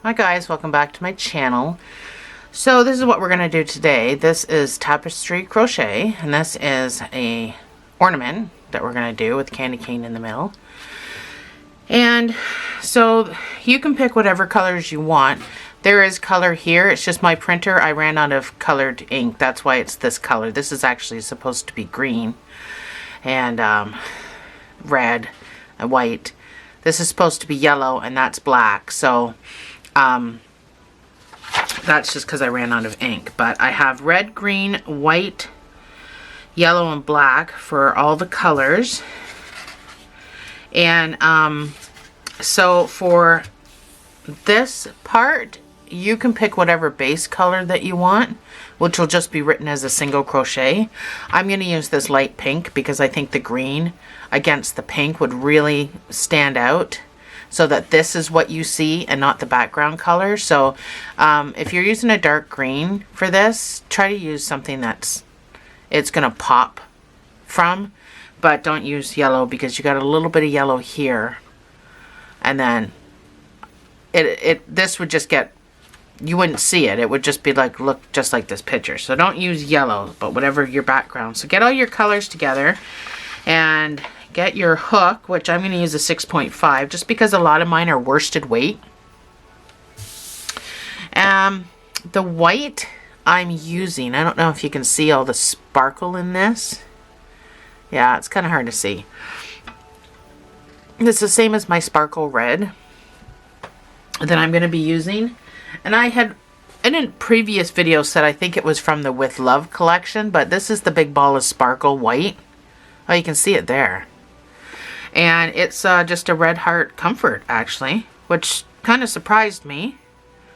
Hi guys, welcome back to my channel. So this is what we're going to do today. This is Tapestry Crochet, and this is a ornament that we're going to do with candy cane in the middle. And so you can pick whatever colors you want. There is color here. It's just my printer. I ran out of colored ink. That's why it's this color. This is actually supposed to be green and red and white. This is supposed to be yellow and that's black. So that's just because I ran out of ink. But I have red, green, white, yellow, and black for all the colors. And so for this part, you can pick whatever base color that you want, which will just be written as a single crochet. I'm going to use this light pink because I think the green against the pink would really stand out, so that this is what you see and not the background color. So if you're using a dark green for this, try to use something that's going to pop from, but don't use yellow because you got a little bit of yellow here, and then this would just get, you wouldn't see it. It would just be like, look just like this picture. So don't use yellow, but whatever your background. So get all your colors together and get your hook, which I'm going to use a 6.5 just because a lot of mine are worsted weight. The white I'm using, I don't know if you can see all the sparkle in this. Yeah, it's kind of hard to see. It's the same as my sparkle red that I'm going to be using. And I had in a previous video said I think it was from the With Love collection, but this is the big ball of sparkle white. Oh, you can see it there. And it's just a red heart comfort, actually, which kind of surprised me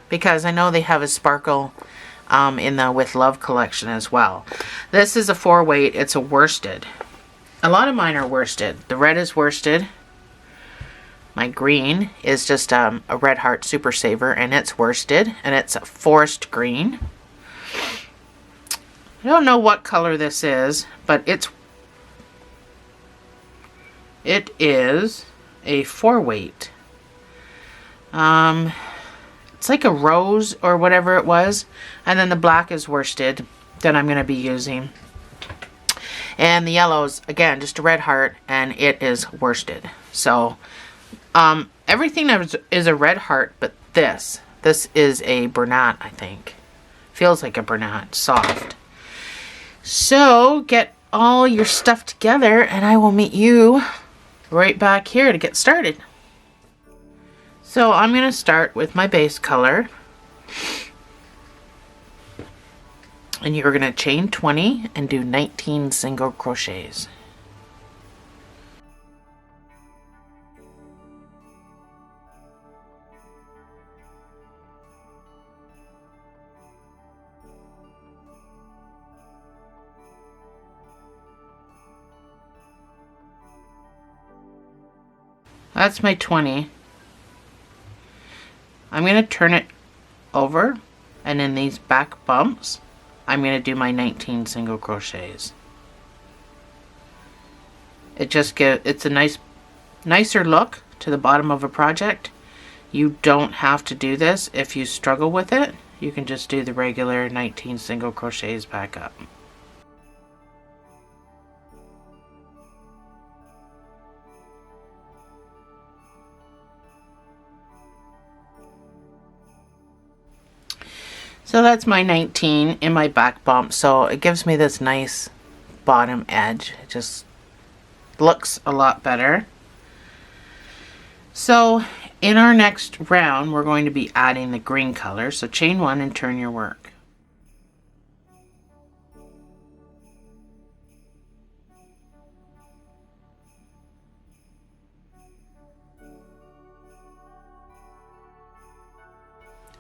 because I know they have a sparkle in the With Love collection as well. This is a 4-weight. It's a worsted. A lot of mine are worsted. The red is worsted. My green is just a red heart super saver, and it's worsted, and it's a forest green. I don't know what color this is, but it is a 4-weight. It's like a rose or whatever it was, and then the black is worsted that I'm going to be using. And the yellow's, again, just a red heart, and it is worsted. So everything is a red heart, but this is a Bernat, I think. Feels like a Bernat, soft. So get all your stuff together, and I will meet you right back here to get started. So I'm going to start with my base color, and you're going to chain 20 and do 19 single crochets. That's my 20. I'm going to turn it over, and in these back bumps, I'm going to do my 19 single crochets. It's a nicer look to the bottom of a project. You don't have to do this. If you struggle with it, you can just do the regular 19 single crochets back up. So that's my 19 in my back bump. So it gives me this nice bottom edge. It just looks a lot better. So in our next round, we're going to be adding the green color. So chain 1 and turn your work.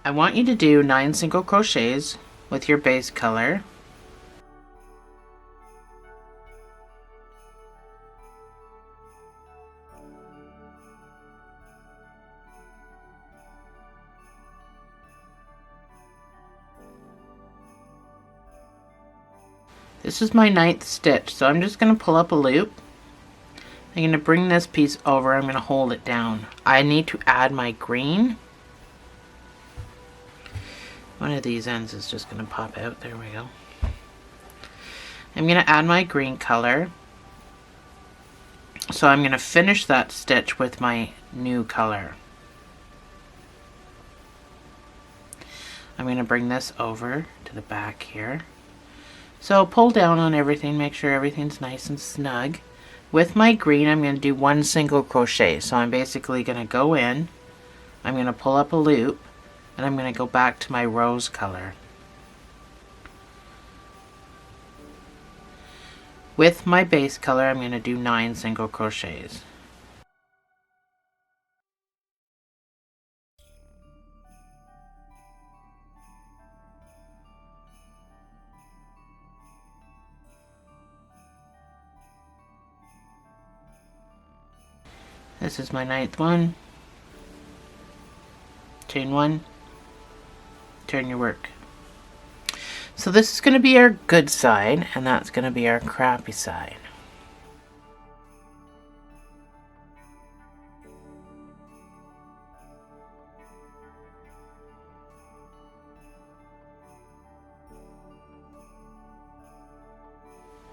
I want you to do 9 single crochets with your base color. This is my 9th stitch, so I'm just going to pull up a loop. I'm going to bring this piece over. I'm going to hold it down. I need to add my green. One of these ends is just going to pop out. There we go. I'm going to add my green color. So I'm going to finish that stitch with my new color. I'm going to bring this over to the back here. So pull down on everything, make sure everything's nice and snug. With my green, I'm going to do 1 single crochet. So I'm basically going to go in, I'm going to pull up a loop, and I'm going to go back to my rose color. With my base color, I'm going to do 9 single crochets. This is my 9th one. Chain 1, turn your work. So this is going to be our good side, and that's going to be our crappy side.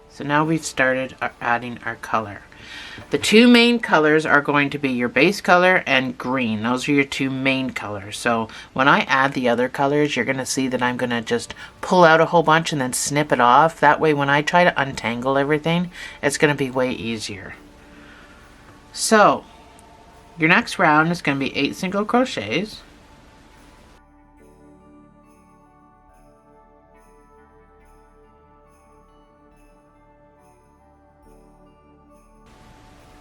So now we've started adding our color. The 2 main colors are going to be your base color and green. Those are your 2 main colors. So when I add the other colors, you're going to see that I'm going to just pull out a whole bunch and then snip it off. That way when I try to untangle everything, it's going to be way easier. So your next round is going to be 8 single crochets.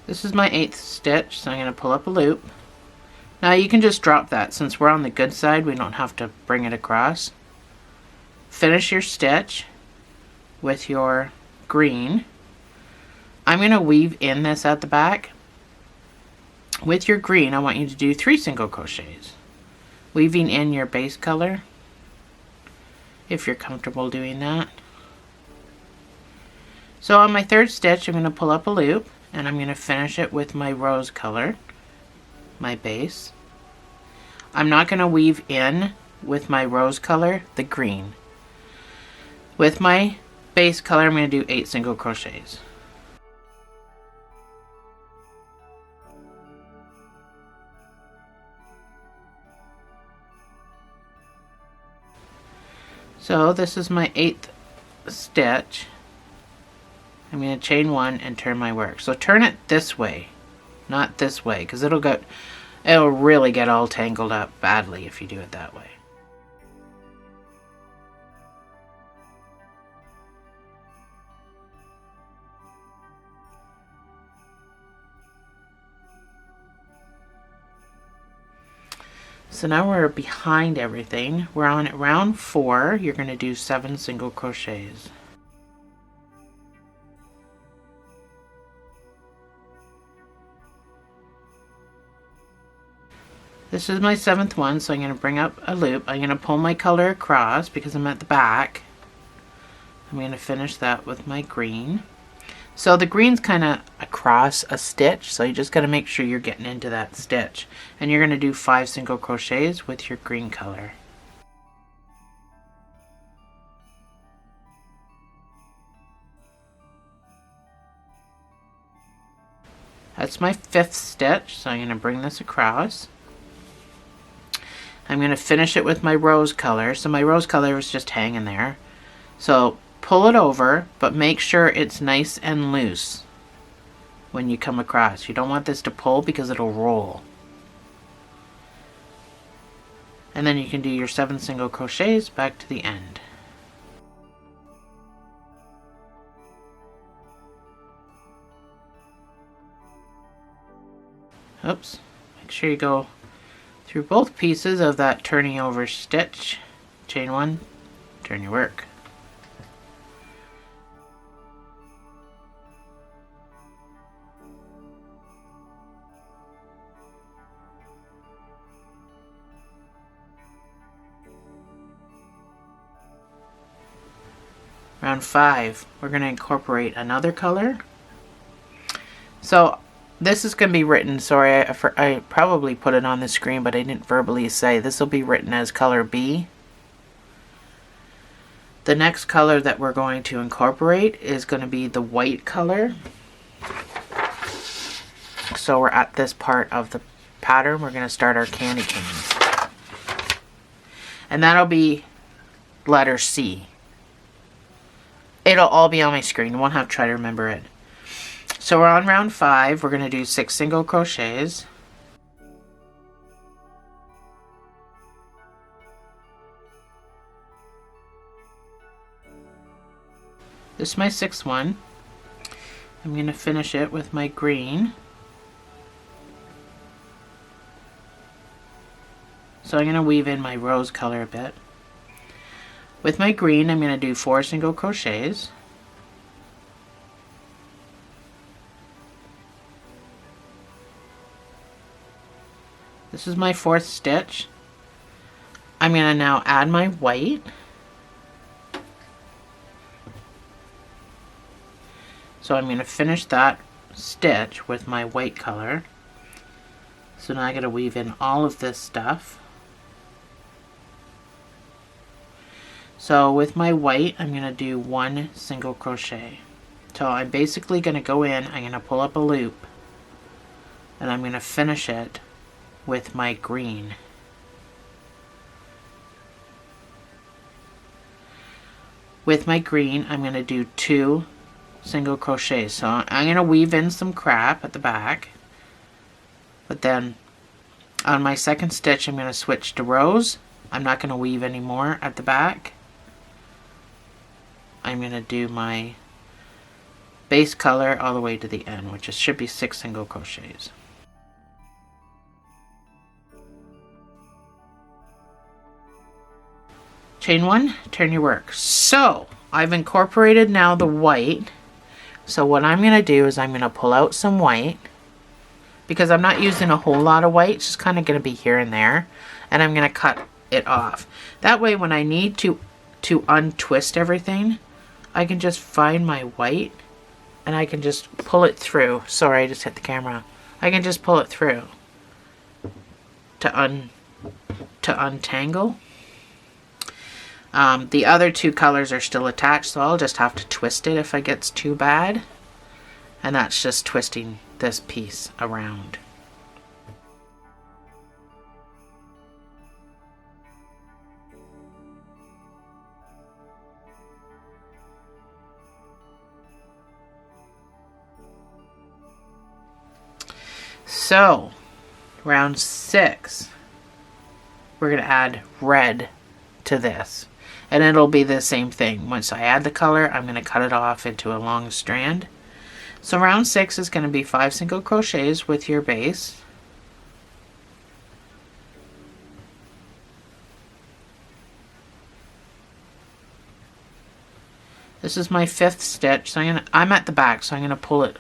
This is my 8th stitch, so I'm going to pull up a loop. Now you can just drop that. Since we're on the good side, we don't have to bring it across. Finish your stitch with your green. I'm going to weave in this at the back. With your green, I want you to do 3 single crochets. Weaving in your base color, if you're comfortable doing that. So on my 3rd stitch, I'm going to pull up a loop. And I'm going to finish it with my rose color, my base. I'm not going to weave in with my rose color, the green. With my base color, I'm going to do 8 single crochets. So this is my 8th stitch. I'm going to chain 1 and turn my work. So turn it this way, not this way, because it'll really get all tangled up badly if you do it that way. So now we're behind everything. We're on round 4. You're going to do 7 single crochets. This is my 7th one, so I'm going to bring up a loop. I'm going to pull my color across because I'm at the back. I'm going to finish that with my green. So the green's kind of across a stitch, so you just got to make sure you're getting into that stitch. And you're going to do 5 single crochets with your green color. That's my 5th stitch, so I'm going to bring this across. I'm going to finish it with my rose color. So my rose color is just hanging there. So pull it over, but make sure it's nice and loose when you come across. You don't want this to pull because it'll roll. And then you can do your 7 single crochets back to the end. Oops. Make sure you go through both pieces of that turning over stitch. Chain 1, turn your work. Round 5, we're going to incorporate another color. So this is going to be written, sorry, I probably put it on the screen, but I didn't verbally say. This will be written as color B. The next color that we're going to incorporate is going to be the white color. So we're at this part of the pattern. We're going to start our candy canes. And that'll be letter C. It'll all be on my screen. You won't have to try to remember it. So we're on round 5. We're going to do 6 single crochets. This is my 6th one. I'm going to finish it with my green. So I'm going to weave in my rose color a bit. With my green, I'm going to do 4 single crochets. This is my 4th stitch. I'm going to now add my white. So I'm going to finish that stitch with my white color. So now I got to weave in all of this stuff. So with my white, I'm going to do 1 single crochet. So I'm basically going to go in, I'm going to pull up a loop, and I'm going to finish it with my green. With my green, I'm going to do 2 single crochets. So I'm going to weave in some crap at the back, but then on my 2nd stitch, I'm going to switch to rose. I'm not going to weave anymore at the back. I'm going to do my base color all the way to the end, which should be 6 single crochets. Chain 1, turn your work. So I've incorporated now the white. So what I'm going to do is I'm going to pull out some white, because I'm not using a whole lot of white. It's just kind of going to be here and there, and I'm going to cut it off. That way when I need to untwist everything, I can just find my white and I can just pull it through. Sorry, I just hit the camera. I can just pull it through to untangle. The other 2 colors are still attached, so I'll just have to twist it if it gets too bad. And that's just twisting this piece around. So, round 6, we're going to add red to this. And it'll be the same thing. Once I add the color, I'm going to cut it off into a long strand. So round 6 is going to be 5 single crochets with your base. This is my 5th stitch. So I'm at the back, so I'm going to pull it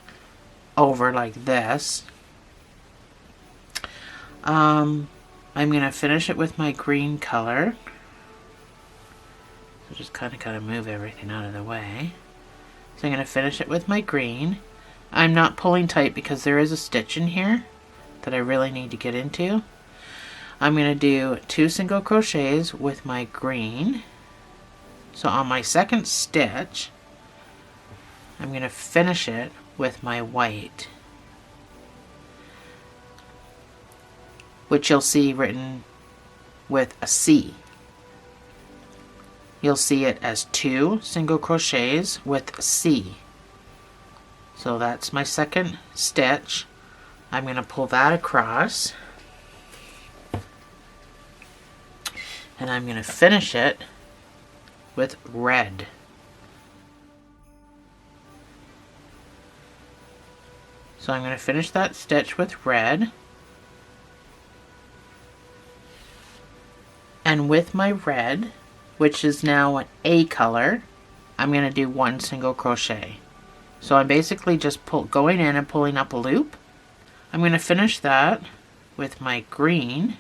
over like this. I'm going to finish it with my green color. So just kind of move everything out of the way. So I'm going to finish it with my green. I'm not pulling tight because there is a stitch in here that I really need to get into. I'm going to do 2 single crochets with my green. So on my 2nd stitch, I'm going to finish it with my white, which you'll see written with a C. You'll see it as 2 single crochets with a C. So that's my 2nd stitch. I'm going to pull that across, and I'm going to finish it with red. So I'm going to finish that stitch with red. And with my red, which is now an A color, I'm going to do 1 single crochet. So I'm basically just going in and pulling up a loop. I'm going to finish that with my green.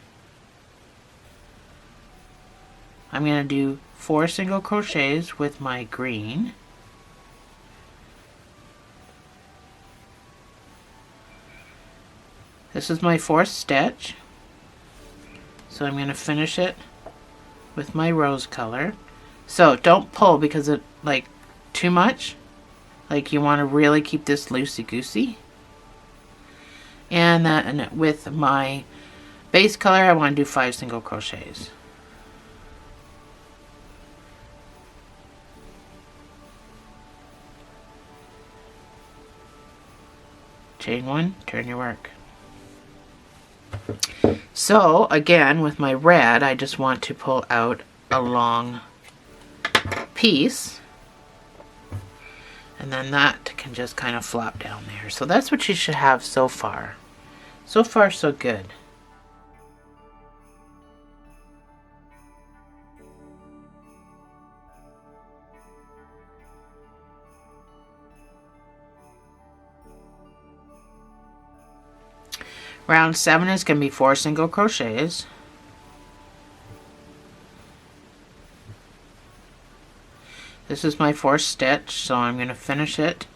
I'm going to do 4 single crochets with my green. This is my 4th stitch. So I'm going to finish it with my rose color. So don't pull because it like too much. Like you want to really keep this loosey-goosey. And then with my base color, I want to do 5 single crochets. Chain 1, turn your work. So again, with my red, I just want to pull out a long piece, and then that can just kind of flop down there. So that's what you should have so far. So far, so good. Round 7 is going to be 4 single crochets. This is my 4th stitch, so I'm going to finish it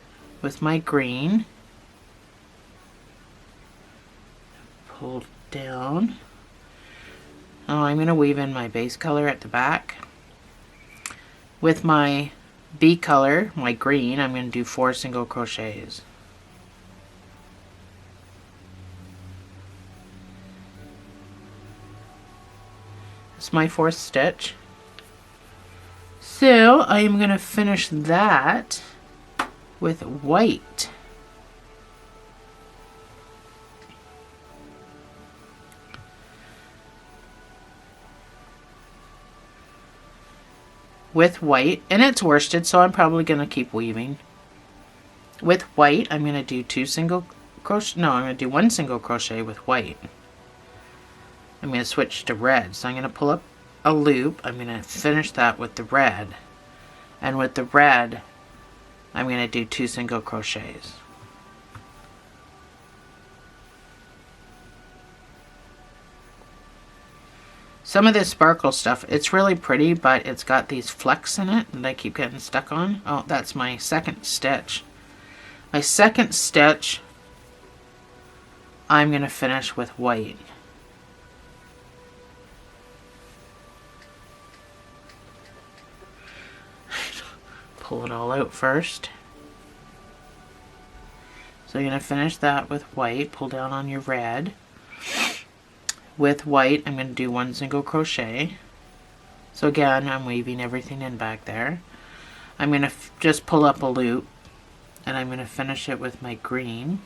with my green. Pull down. Oh, I'm going to weave in my base color at the back. With my B color, my green, I'm going to do 4 single crochets. It's my 4th stitch. So I am going to finish that with white. With white, and it's worsted, so I'm probably going to keep weaving. With white, I'm going to do 2 single crochet. No, I'm going to do 1 single crochet with white. I'm going to switch to red, so I'm going to pull up a loop. I'm going to finish that with the red, and with the red I'm going to do 2 single crochets. Some of this sparkle stuff, it's really pretty, but it's got these flecks in it that I keep getting stuck on. Oh, that's my 2nd stitch. My 2nd stitch I'm going to finish with white. Pull it all out first. So you're going to finish that with white. Pull down on your red. With white, I'm going to do 1 single crochet. So again, I'm weaving everything in back there. I'm going to just pull up a loop, and I'm going to finish it with my green.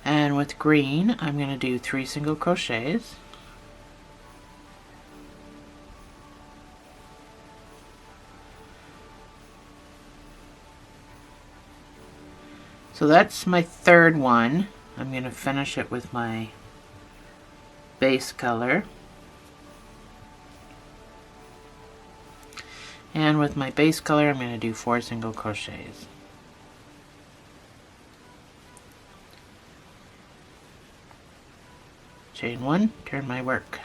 And with green, I'm going to do 3 single crochets. So that's my 3rd one. I'm going to finish it with my base color. And with my base color, I'm going to do 4 single crochets. Chain 1, turn my work.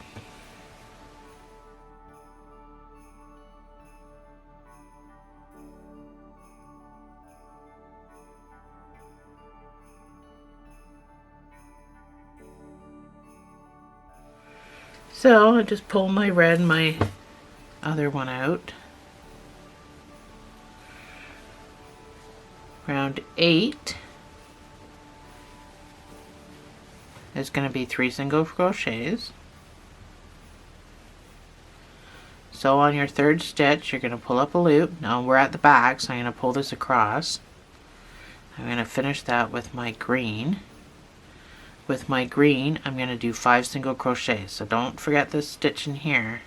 So I just pull my red and my other one out. Round 8 is going to be 3 single crochets. So on your 3rd stitch, you're going to pull up a loop. Now we're at the back, so I'm going to pull this across. I'm going to finish that with my green. With my green, I'm going to do 5 single crochets. So don't forget this stitch in here.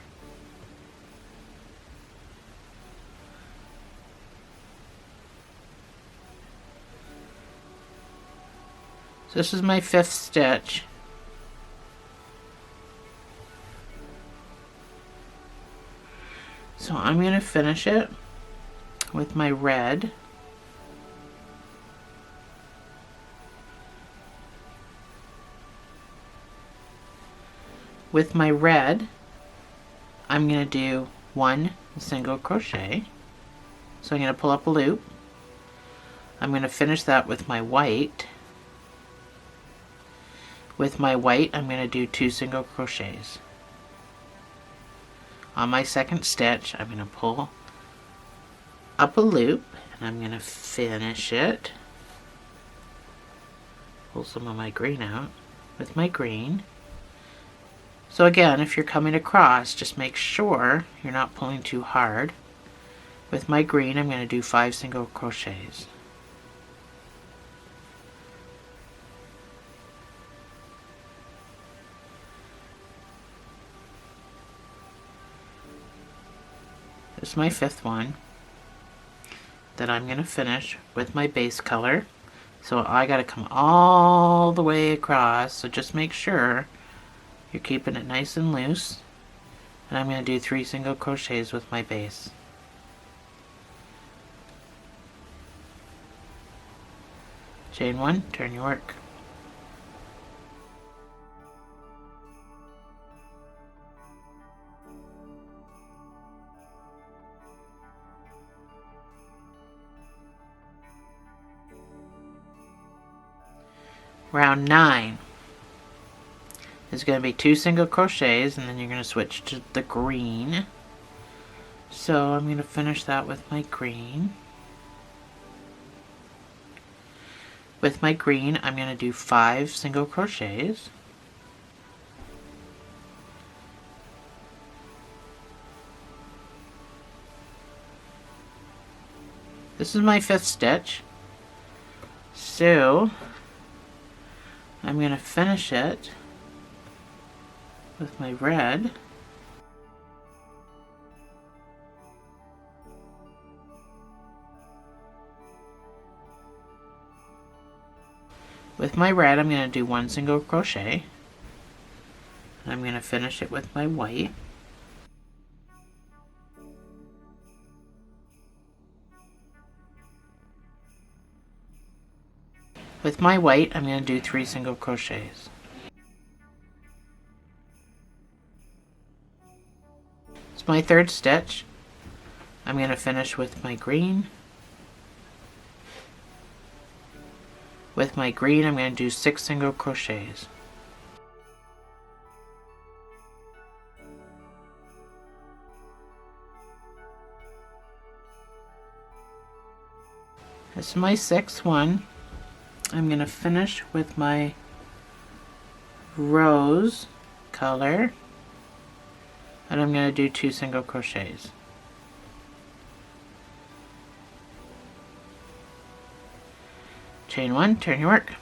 So this is my 5th stitch. So I'm going to finish it with my red. With my red, I'm going to do 1 single crochet. So I'm going to pull up a loop. I'm going to finish that with my white. With my white, I'm going to do 2 single crochets. On my second stitch, I'm going to pull up a loop, and I'm going to finish it. Pull some of my green out with my green. So again, if you're coming across, just make sure you're not pulling too hard. With my green, I'm going to do 5 single crochets. This is my 5th one that I'm going to finish with my base color. So I got to come all the way across, so just make sure you're keeping it nice and loose. And I'm going to do 3 single crochets with my base. Chain 1, turn your work. Round 9 is going to be 2 single crochets, and then you're going to switch to the green. So I'm going to finish that with my green. With my green, I'm going to do 5 single crochets. This is my 5th stitch. So I'm going to finish it with my red. With my red, I'm going to do 1 single crochet. And I'm going to finish it with my white. With my white, I'm going to do 3 single crochets. It's my 3rd stitch. I'm going to finish with my green. With my green, I'm going to do 6 single crochets. This is my 6th one. I'm going to finish with my rose color, and I'm going to do 2 single crochets. Chain 1, turn your work.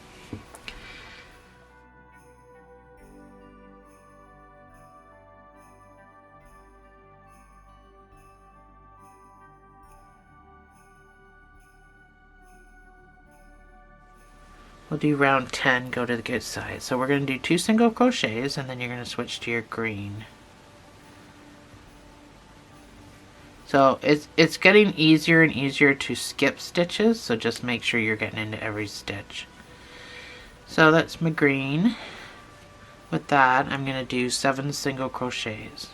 We'll do round 10, go to the good side. So we're going to do 2 single crochets, and then you're going to switch to your green. So it's getting easier and easier to skip stitches, so just make sure you're getting into every stitch. So that's my green. With that, I'm going to do 7 single crochets.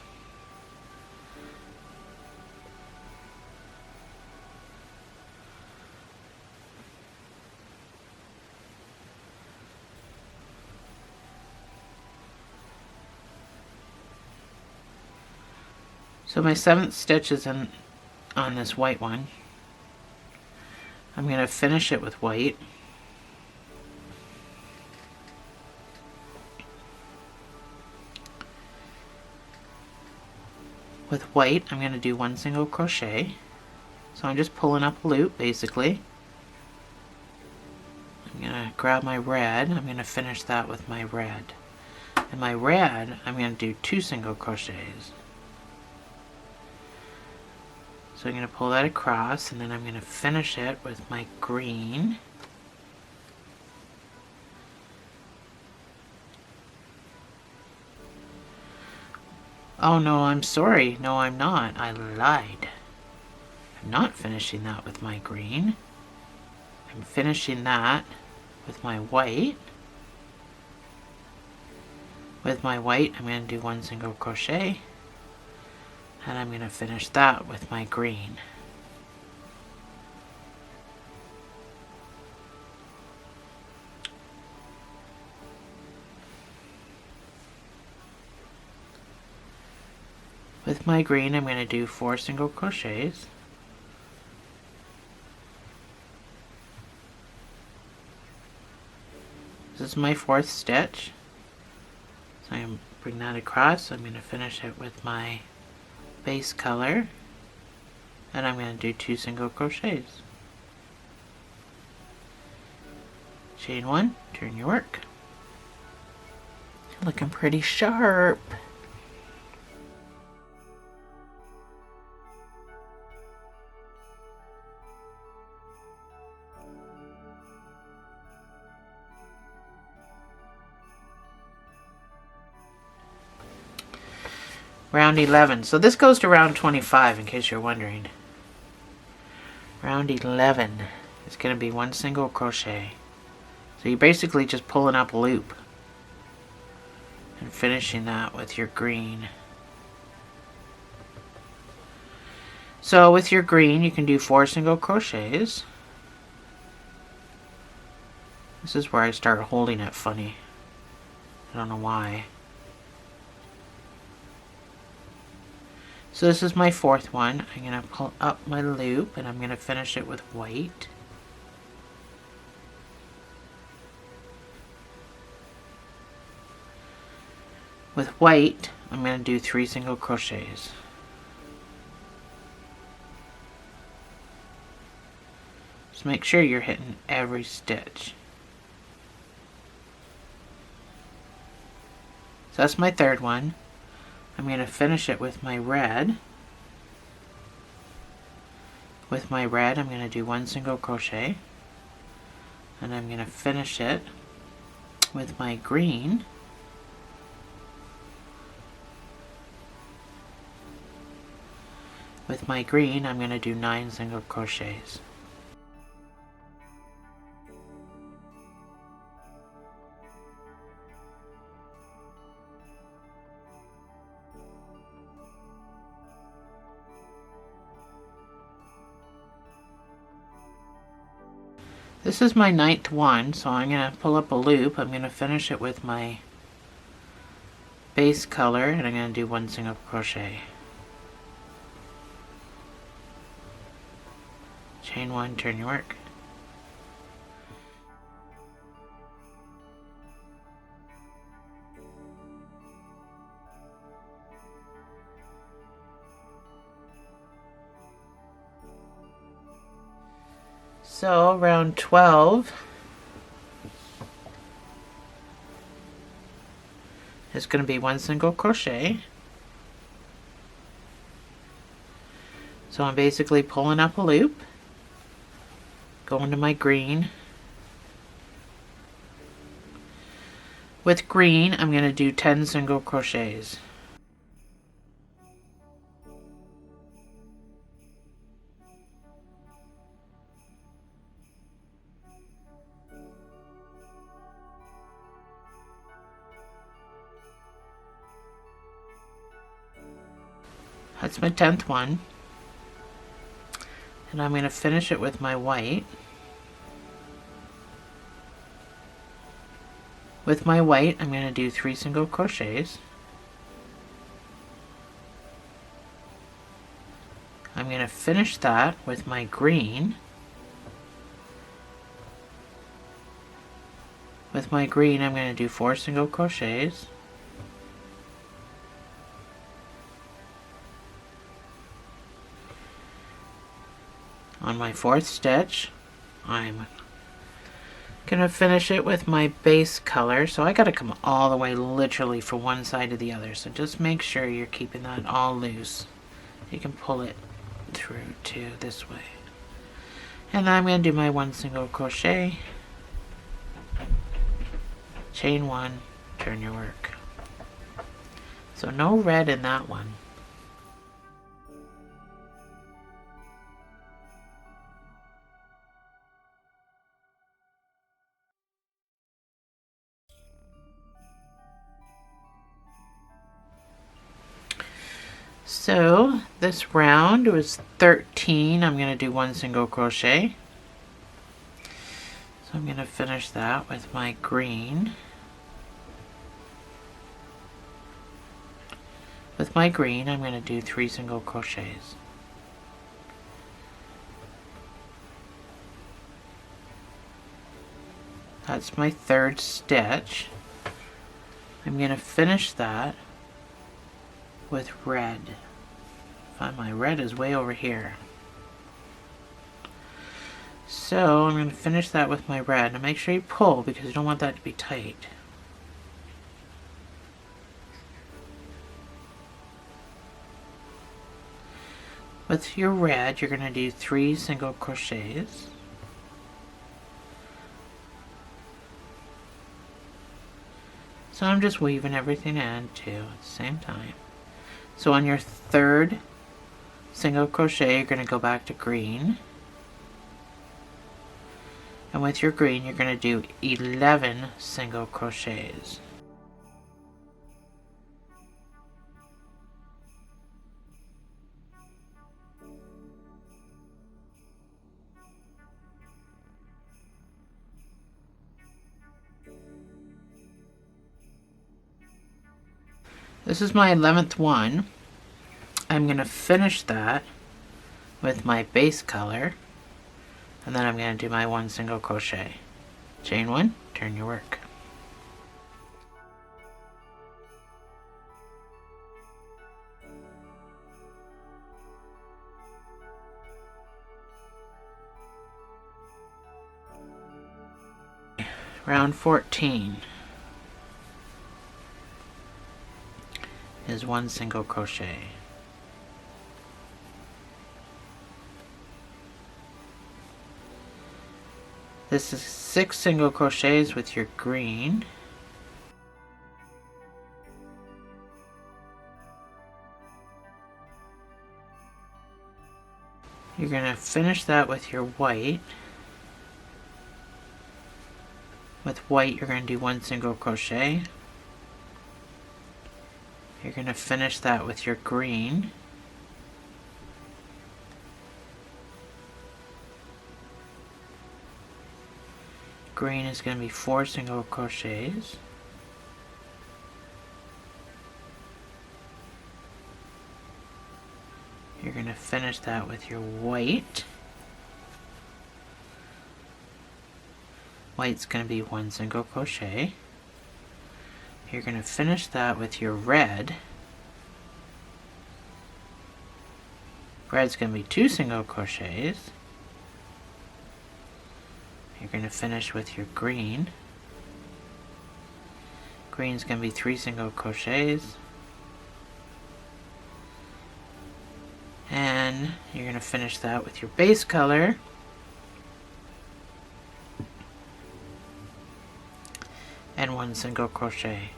So my 7th stitch is on this white one. I'm going to finish it with white. With white, I'm going to do 1 single crochet. So I'm just pulling up a loop, basically. I'm going to grab my red. I'm going to finish that with my red. And my red, I'm going to do 2 single crochets. So I'm going to pull that across, and then I'm going to finish it with my green. Oh no, I'm sorry. No, I'm not. I lied. I'm not finishing that with my green. I'm finishing that with my white. With my white, I'm going to do 1 single crochet. And I'm going to finish that with my green. With my green, I'm going to do 4 single crochets. This is my 4th stitch. So I'm going to bring that across. I'm going to finish it with my base color. And I'm going to do 2 single crochets. Chain 1, turn your work. Looking pretty sharp. Round 11. So this goes to round 25 in case you're wondering. Round 11 is going to be 1 single crochet. So you're basically just pulling up a loop and finishing that with your green. So with your green you can do 4 single crochets. This is where I start holding it funny. I don't know why. So this is my 4th one. I'm going to pull up my loop and I'm going to finish it with white. With white, I'm going to do 3 single crochets. Just make sure you're hitting every stitch. So that's my 3rd one. I'm going to finish it with my red. With my red, I'm going to do 1 single crochet. And I'm going to finish it with my green. With my green, I'm going to do 9 single crochets. This is my 9th one, so I'm going to pull up a loop. I'm going to finish it with my base color and I'm going to do 1 single crochet. Chain 1, turn your work. So round 12 is going to be 1 single crochet. So I'm basically pulling up a loop, going to my green. With green, I'm going to do 10 single crochets. That's my 10th one. And I'm going to finish it with my white. With my white, I'm going to do 3 single crochets. I'm going to finish that with my green. With my green, I'm going to do 4 single crochets. On my 4th stitch, I'm gonna finish it with my base color. So I gotta come all the way literally from one side to the other. So just make sure you're keeping that all loose. You can pull it through to this way. And then I'm gonna do my 1 single crochet, chain 1, turn your work. So no red in that one. So this round was 13. I'm going to do 1 single crochet. So I'm going to finish that with my green. With my green, I'm going to do 3 single crochets. That's my third stitch. I'm going to finish that with red. Find my red is way over here. So I'm going to finish that with my red. Now make sure you pull because you don't want that to be tight. With your red, you're going to do 3 single crochets. So I'm just weaving everything in too at the same time. So on your third single crochet, you're going to go back to green. And with your green, you're going to do 11 single crochets. This is my 11th one. I'm going to finish that with my base color, and then I'm going to do my 1 single crochet. Chain 1, turn your work. Round 14 is 1 single crochet. This is 6 single crochets with your green. You're going to finish that with your white. With white, you're going to do 1 single crochet. You're going to finish that with your green. Green is going to be 4 single crochets. You're going to finish that with your white. White's going to be 1 single crochet. You're going to finish that with your red. Red's going to be 2 single crochets. You're going to finish with your green. Green's going to be 3 single crochets. And you're going to finish that with your base color. And 1 single crochet.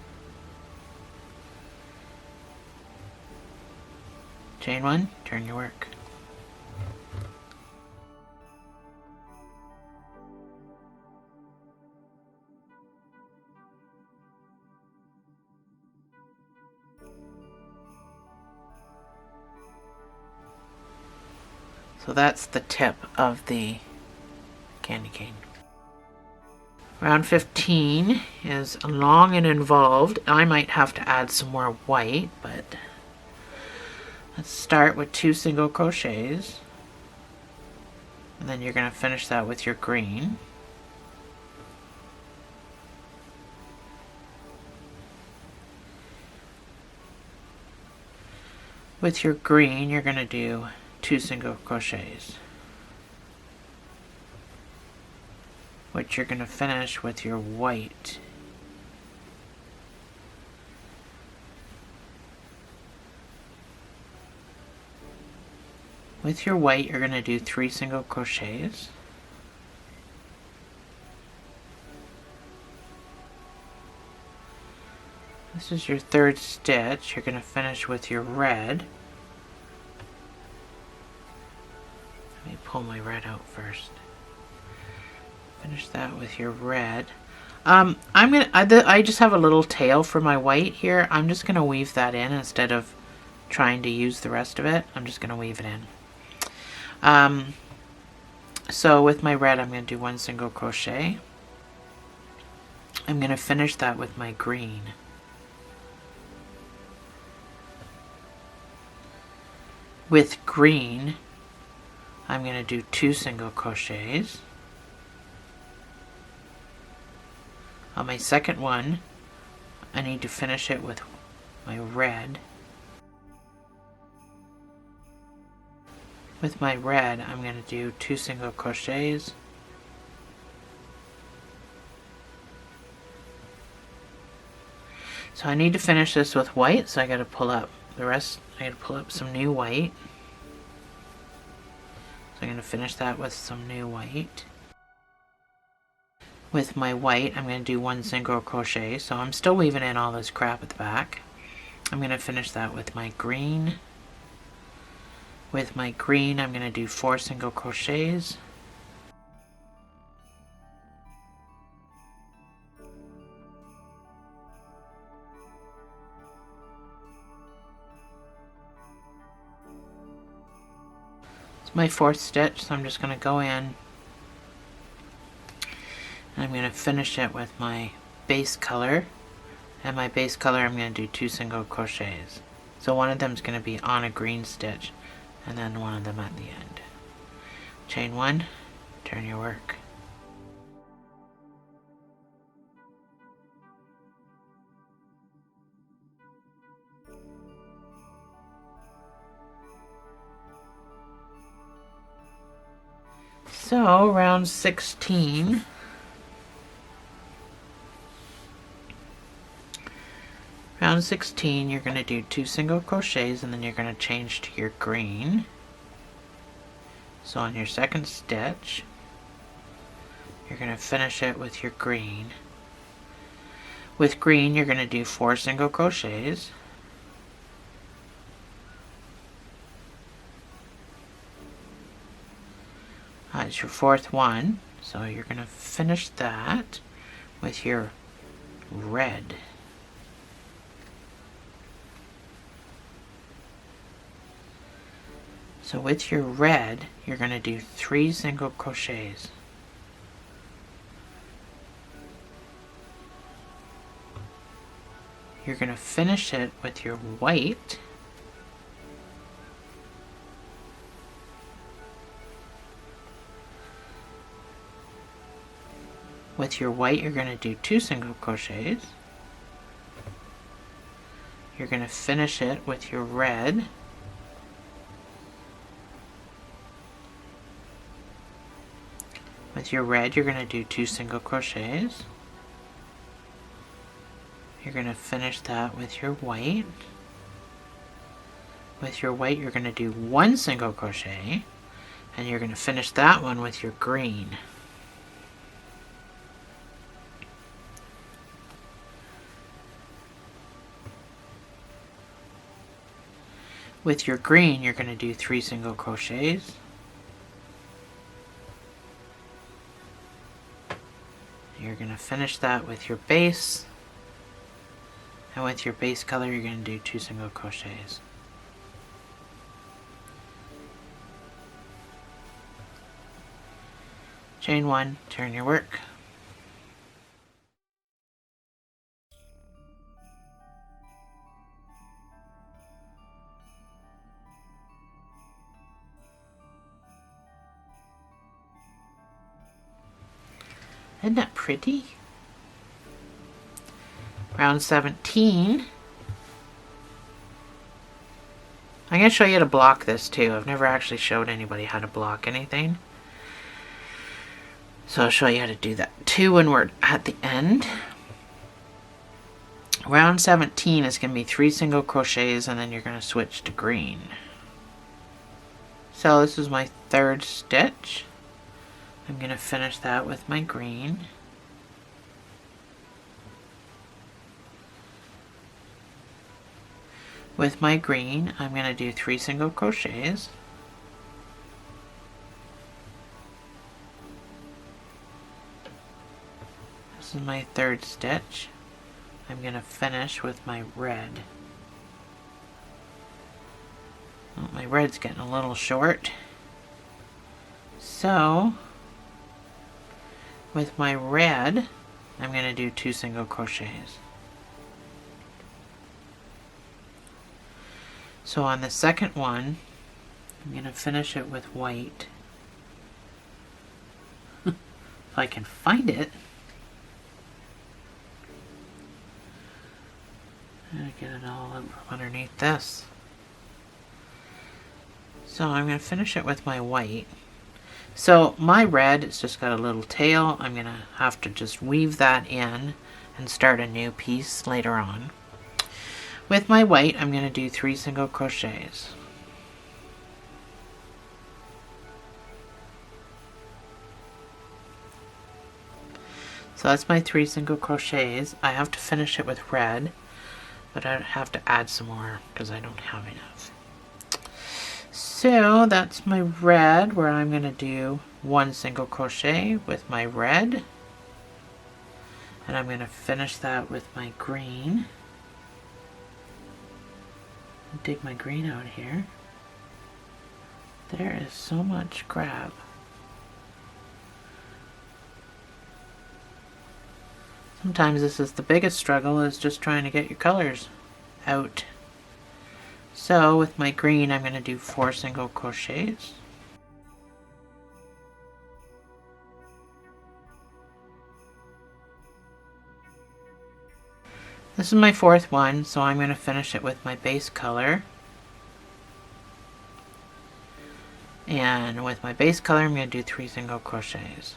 Chain 1, turn your work. So that's the tip of the candy cane. Round 15 is long and involved. I might have to add some more white, but let's start with 2 single crochets. And then you're going to finish that with your green. With your green, you're going to do 2 single crochets, which you're going to finish with your white. With your white, you're going to do 3 single crochets. This is your third stitch. You're going to finish with your red. Let me pull my red out first. Finish that with your red. I just have a little tail for my white here. I'm just gonna weave that in instead of trying to use the rest of it. I'm just gonna weave it in. So with my red, I'm gonna do 1 single crochet. I'm gonna finish that with my green. with green, I'm going to do 2 single crochets. On my second one, I need to finish it with my red. With my red, I'm going to do 2 single crochets. So I need to finish this with white, so I got to pull up the rest. I got to pull up some new white. So I'm going to finish that with some new white. With my white, I'm going to do 1 single crochet, so I'm still weaving in all this crap at the back. I'm going to finish that with my green. With my green, I'm going to do 4 single crochets. It's my 4th stitch, so I'm just going to go in. And I'm going to finish it with my base color. And my base color, I'm going to do 2 single crochets. So one of them is going to be on a green stitch, and then one of them at the end. Chain 1, turn your work. So round 16. Round 16, you're going to do 2 single crochets, and then you're going to change to your green. So on your second stitch, you're going to finish it with your green. With green, you're going to do 4 single crochets. It's your 4th one, so you're going to finish that with your red. So with your red, you're going to do 3 single crochets. You're going to finish it with your white. With your white, you're going to do 2 single crochets. You're going to finish it with your red. With your red, you're going to do 2 single crochets. You're going to finish that with your white. With your white, you're going to do 1 single crochet, and you're going to finish that one with your green. With your green, you're going to do 3 single crochets. You're going to finish that with your base, and with your base color you're going to do 2 single crochets. Chain 1, turn your work. Isn't that pretty? Round 17. I'm going to show you how to block this too. I've never actually showed anybody how to block anything. So I'll show you how to do that too when we're at the end. Round 17 is going to be 3 single crochets, and then you're going to switch to green. So this is my 3rd stitch. I'm going to finish that with my green. With my green, I'm going to do 3 single crochets. This is my 3rd stitch. I'm going to finish with my red. Oh, my red's getting a little short. So, with my red, I'm going to do 2 single crochets. So on the second one, I'm going to finish it with white. If I can find it. I get it all up underneath this. So I'm going to finish it with my white. So my red, it's just got a little tail. I'm going to have to just weave that in and start a new piece later on. With my white, I'm going to do 3 single crochets. So that's my 3 single crochets. I have to finish it with red, but I have to add some more because I don't have enough. So that's my red, where I'm going to do 1 single crochet with my red, and I'm going to finish that with my green. Dig my green out here. There is so much grab. Sometimes this is the biggest struggle, is just trying to get your colors out. So with my green, I'm going to do 4 single crochets. This is my 4th one, so I'm going to finish it with my base color. And with my base color, I'm going to do 3 single crochets.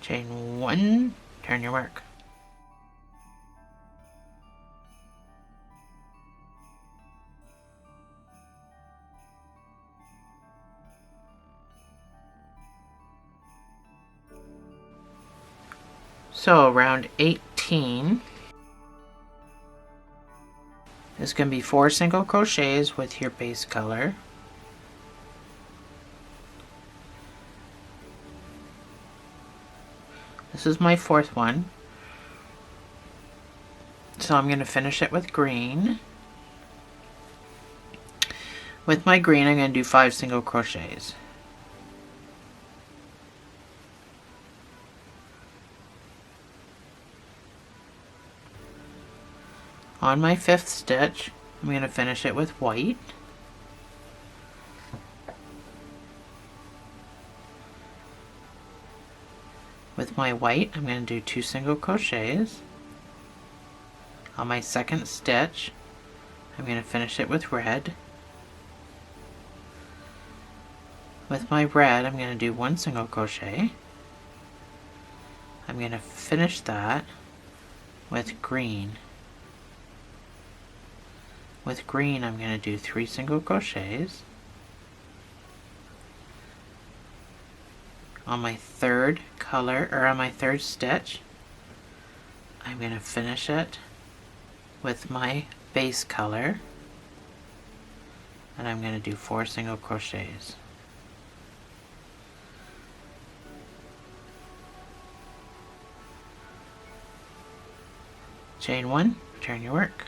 Chain 1, turn your work. So around 18 is going to be 4 single crochets with your base color. This is my 4th one. So I'm going to finish it with green. With my green, I'm going to do 5 single crochets. On my 5th stitch, I'm going to finish it with white. With my white, I'm going to do 2 single crochets. On my 2nd stitch, I'm going to finish it with red. With my red, I'm going to do 1 single crochet. I'm going to finish that with green. With green, I'm going to do 3 single crochets. On my 3rd color, or on my 3rd stitch, I'm going to finish it with my base color, and I'm going to do 4 single crochets. Chain 1, turn your work.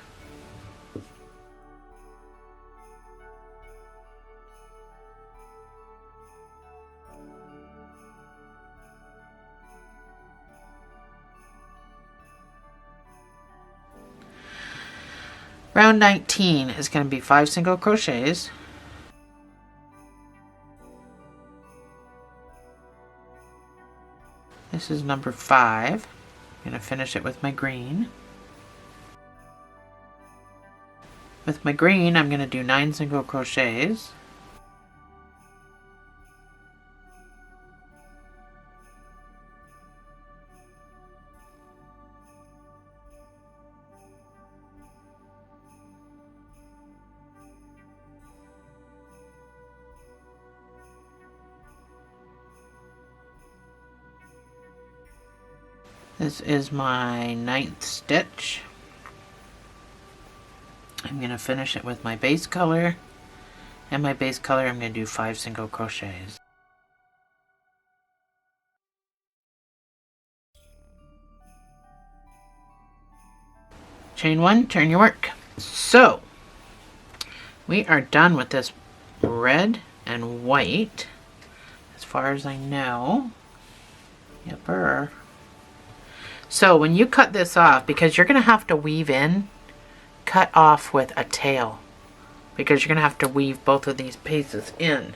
Round 19 is going to be 5 single crochets. This is number 5. I'm going to finish it with my green. With my green, I'm going to do 9 single crochets. This is my 9th stitch. I'm going to finish it with my base color, and my base color I'm going to do 5 single crochets. Chain 1, turn your work. So we are done with this red and white as far as I know. So when you cut this off, because you're going to have to weave in cut off with a tail because you're going to have to weave both of these pieces in.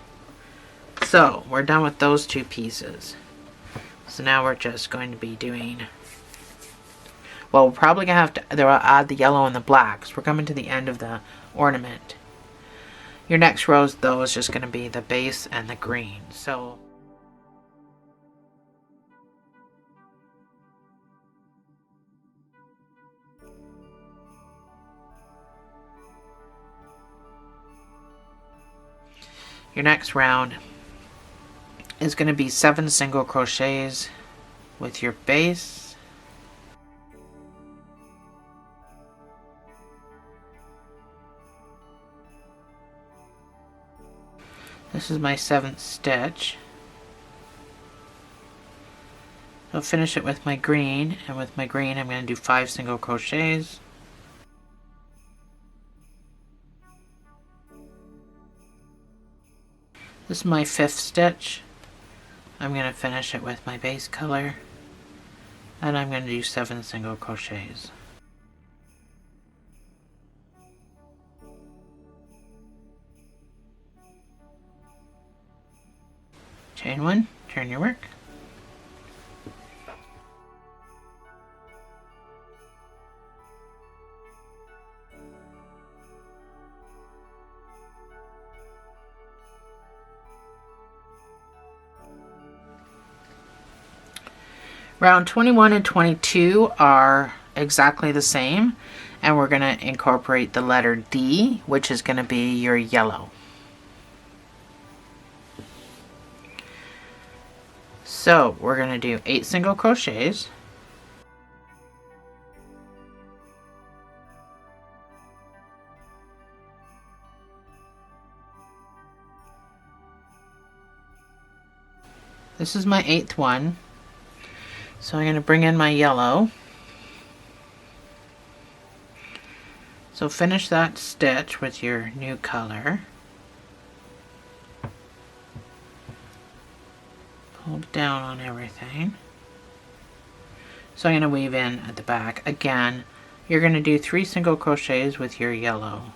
So we're done with those two pieces. So now we're just going to be doing, well, we're probably going to have to add the yellow and the black because we're coming to the end of the ornament. Your next row, though, is just going to be the base and the green. So your next round is going to be 7 single crochets with your base. This is my 7th stitch. I'll finish it with my green, and with my green I'm going to do 5 single crochets. This is my 5th stitch. I'm going to finish it with my base color, and I'm going to do 7 single crochets. Chain 1, turn your work. Round 21 and 22 are exactly the same, and we're going to incorporate the letter D, which is going to be your yellow. So we're going to do 8 single crochets. This is my 8th one. So I'm going to bring in my yellow. So finish that stitch with your new color. Pull down on everything. So I'm going to weave in at the back. Again, you're going to do 3 single crochets with your yellow.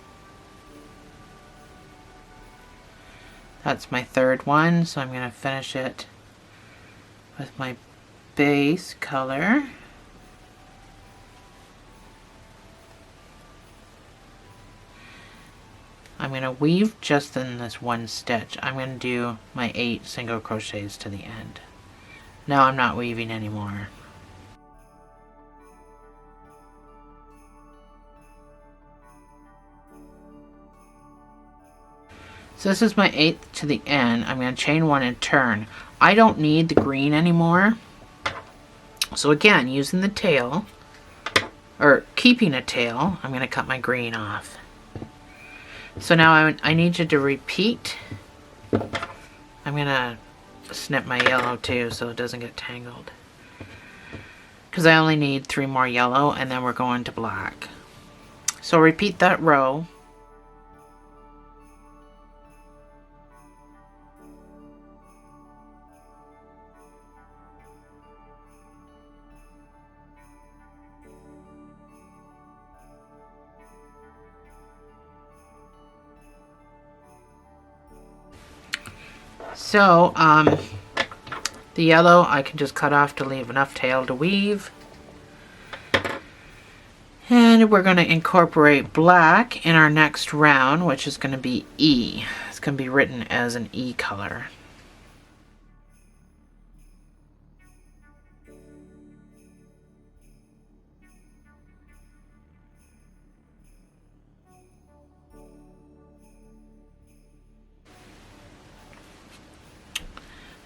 That's my 3rd one, so I'm going to finish it with my base color. I'm going to weave just in this one stitch. I'm going to do my 8 single crochets to the end. Now I'm not weaving anymore. So this is my 8th to the end. I'm going to chain 1 and turn. I don't need the green anymore. So again, using the tail, or keeping a tail, I'm going to cut my green off. So now I need you to repeat. I'm going to snip my yellow too so it doesn't get tangled. Because I only need 3 more yellow and then we're going to black. So repeat that row. So, the yellow I can just cut off to leave enough tail to weave. And we're going to incorporate black in our next round, which is going to be E. It's going to be written as an E color.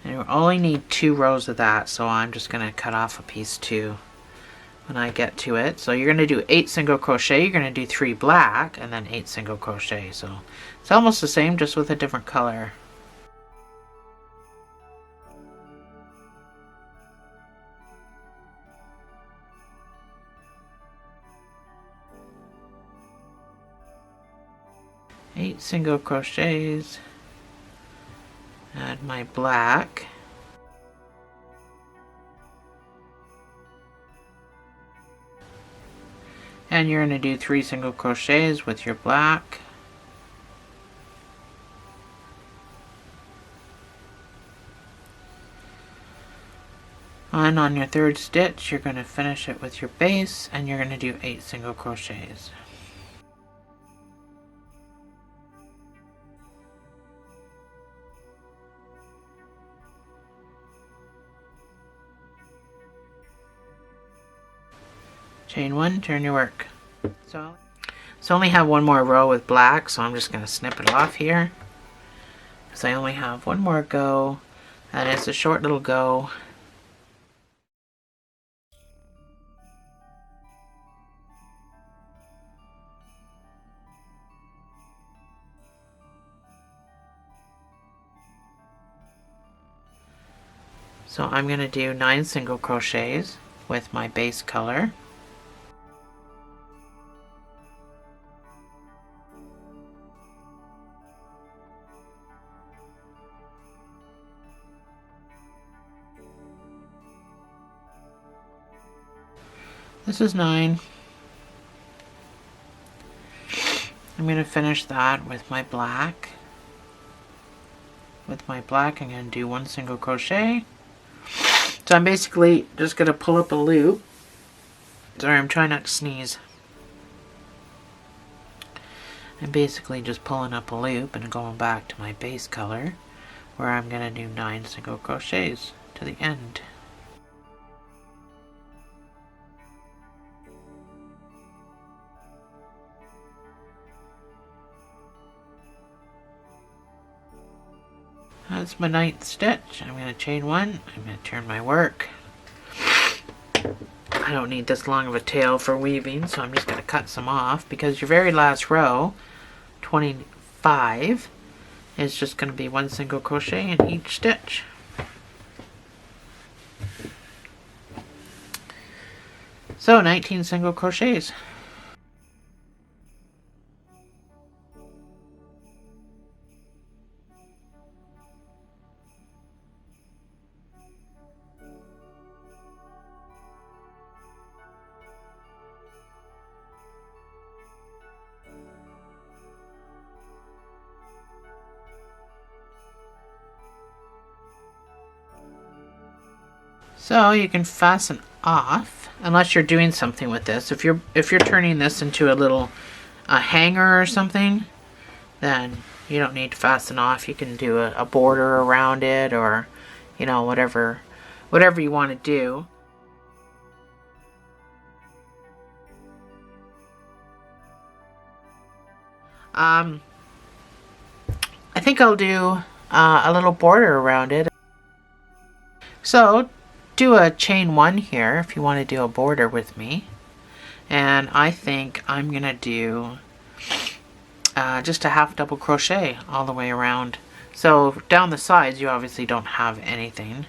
And we only need 2 rows of that, so I'm just going to cut off a piece too when I get to it. So you're going to do 8 single crochet, you're going to do 3 black, and then 8 single crochet. So it's almost the same, just with a different color. Eight single crochets. Add my black. And you're going to do 3 single crochets with your black. And on your 3rd stitch, you're going to finish it with your base, and you're going to do 8 single crochets. Chain 1, turn your work. So I only have one more row with black, so I'm just going to snip it off here. Because I only have one more go, and it's a short little go. So I'm going to do 9 single crochets with my base color. This is 9. I'm going to finish that with my black. With my black, I'm going to do 1 single crochet. So I'm basically just going to pull up a loop. Sorry, I'm trying not to sneeze. I'm basically just pulling up a loop and going back to my base color, where I'm going to do 9 single crochets to the end. That's my 9th stitch. I'm going to chain 1. I'm going to turn my work. I don't need this long of a tail for weaving, so I'm just going to cut some off, because your very last row, 25, is just going to be 1 single crochet in each stitch. So 19 single crochets. So you can fasten off, unless you're doing something with this. If you're turning this into a little hanger or something, then you don't need to fasten off. You can do a border around it, or you know, whatever you want to do. I think I'll do a little border around it. So do a chain 1 here if you want to do a border with me. And I think I'm going to do just a half double crochet all the way around. So down the sides you obviously don't have anything.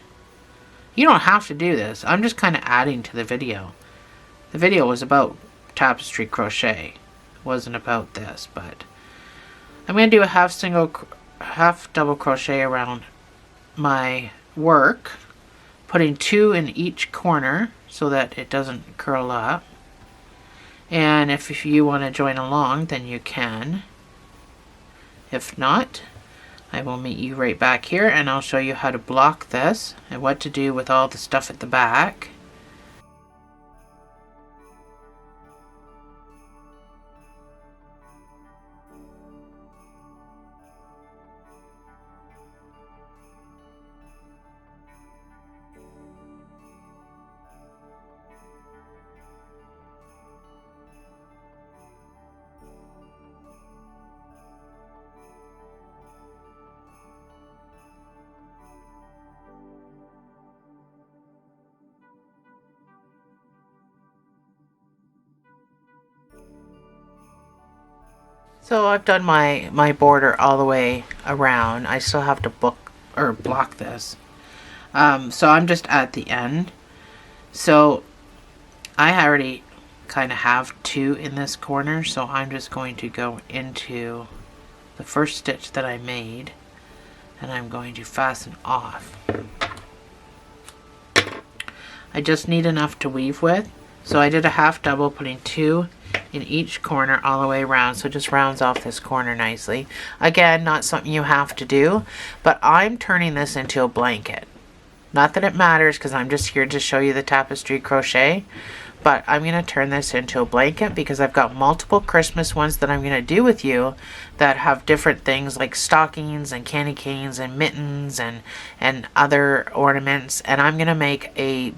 You don't have to do this. I'm just kind of adding to the video. The video was about tapestry crochet. It wasn't about this, but I'm going to do a half double crochet around my work, putting 2 in each corner so that it doesn't curl up. And if you want to join along, then you can. If not, I will meet you right back here, and I'll show you how to block this and what to do with all the stuff at the back. So I've done my border all the way around. I still have to block this. So I'm just at the end. So I already kind of have 2 in this corner, so I'm just going to go into the first stitch that I made, and I'm going to fasten off. I just need enough to weave with, so I did a half double, putting 2 in each corner all the way around, so it just rounds off this corner nicely. Again, not something you have to do, but I'm turning this into a blanket. Not that it matters, because I'm just here to show you the tapestry crochet, but I'm going to turn this into a blanket because I've got multiple Christmas ones that I'm going to do with you that have different things like stockings and candy canes and mittens and other ornaments, and I'm going to make a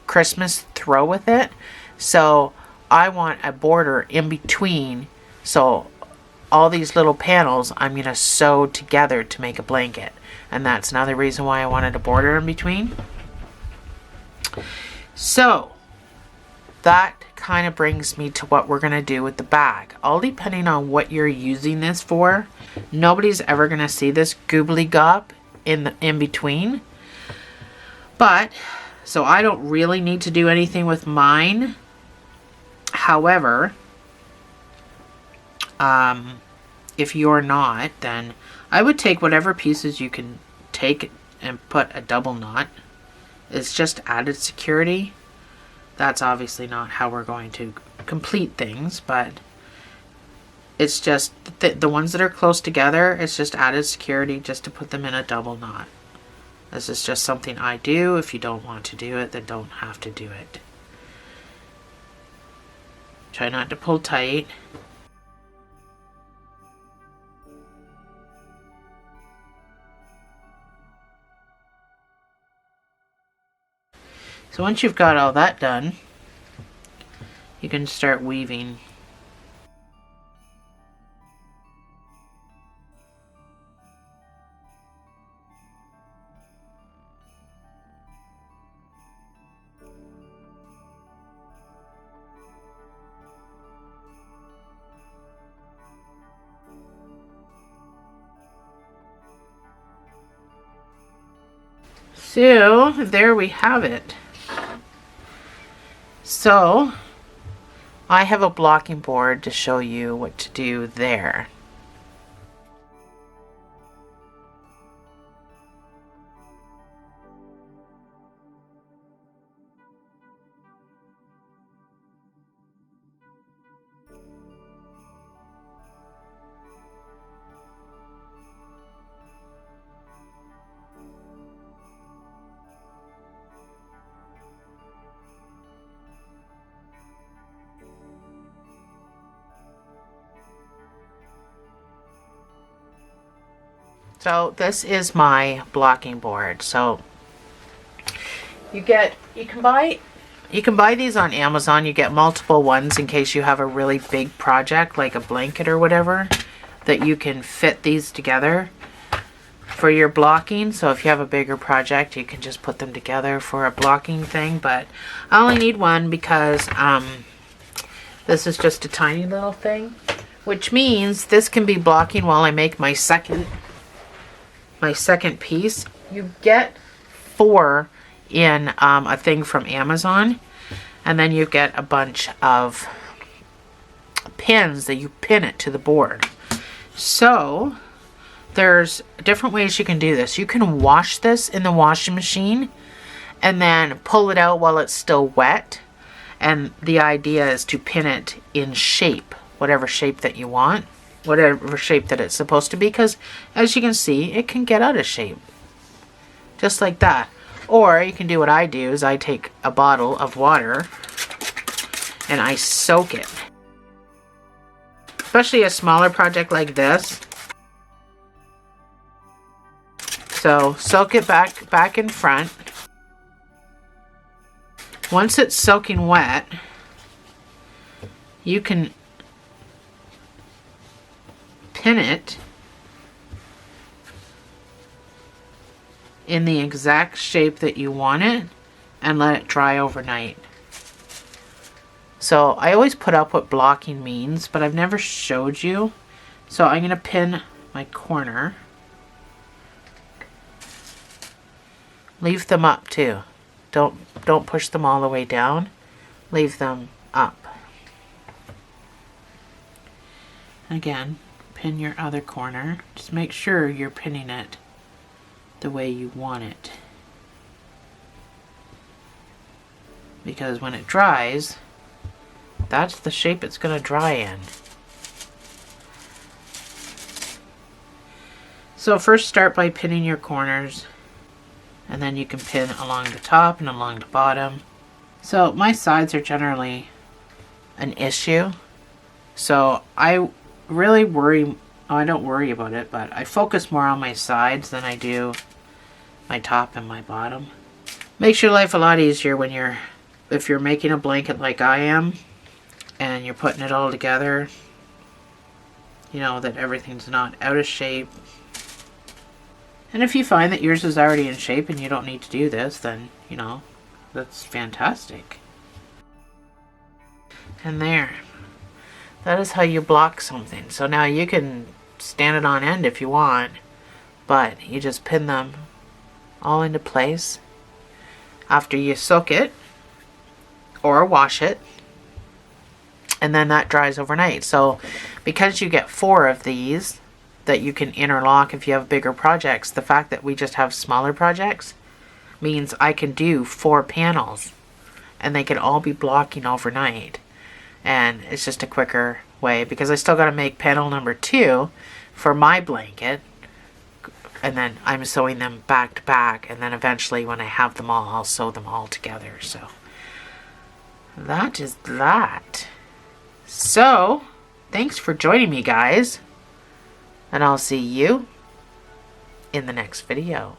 Christmas throw with it. So I want a border in between, so all these little panels I'm going to sew together to make a blanket, and that's another reason why I wanted a border in between. So that kind of brings me to what we're going to do with the bag. All depending on what you're using this for. Nobody's ever going to see this goobly gob in between. But, so I don't really need to do anything with mine. However, if you're not, then I would take whatever pieces you can take and put a double knot. It's just added security. That's obviously not how we're going to complete things, but it's just the ones that are close together, it's just added security just to put them in a double knot. This is just something I do. If you don't want to do it, then don't have to do it. Try not to pull tight. So once you've got all that done, you can start weaving. So there we have it. So I have a blocking board to show you what to do there. So this is my blocking board. So you can buy these on Amazon. You get multiple ones in case you have a really big project like a blanket or whatever, that you can fit these together for your blocking. So if you have a bigger project, you can just put them together for a blocking thing. But I only need one because this is just a tiny little thing, which means this can be blocking while I make my second piece. You get 4 in a thing from Amazon, and then you get a bunch of pins that you pin it to the board. So there's different ways you can do this. You can wash this in the washing machine and then pull it out while it's still wet, and the idea is to pin it in shape, whatever shape that you want, whatever shape that it's supposed to be, because as you can see, it can get out of shape just like that. Or you can do what I do, is I take a bottle of water and I soak it, especially a smaller project like this. So soak it back in front. Once it's soaking wet, you can pin it in the exact shape that you want it and let it dry overnight. So I always put up what blocking means, but I've never showed you. So I'm going to pin my corner. Leave them up too. Don't push them all the way down. Leave them up. Again, pin your other corner. Just make sure you're pinning it the way you want it, because when it dries, that's the shape it's going to dry in. So first start by pinning your corners, and then you can pin along the top and along the bottom. So my sides are generally an issue, so I really worry, oh, I don't worry about it, but I focus more on my sides than I do my top and my bottom. Makes your life a lot easier when if you're making a blanket like I am, and you're putting it all together, you know, that everything's not out of shape. And if you find that yours is already in shape and you don't need to do this, then, you know, that's fantastic. And there. That is how you block something. So now you can stand it on end if you want, but you just pin them all into place after you soak it or wash it, and then that dries overnight. So because you get 4 of these that you can interlock if you have bigger projects, the fact that we just have smaller projects means I can do 4 panels and they can all be blocking overnight, and it's just a quicker way, because I still got to make panel number 2 for my blanket, and then I'm sewing them back to back, and then eventually when I have them all, I'll sew them all together. So that is that. So thanks for joining me, guys, and I'll see you in the next video.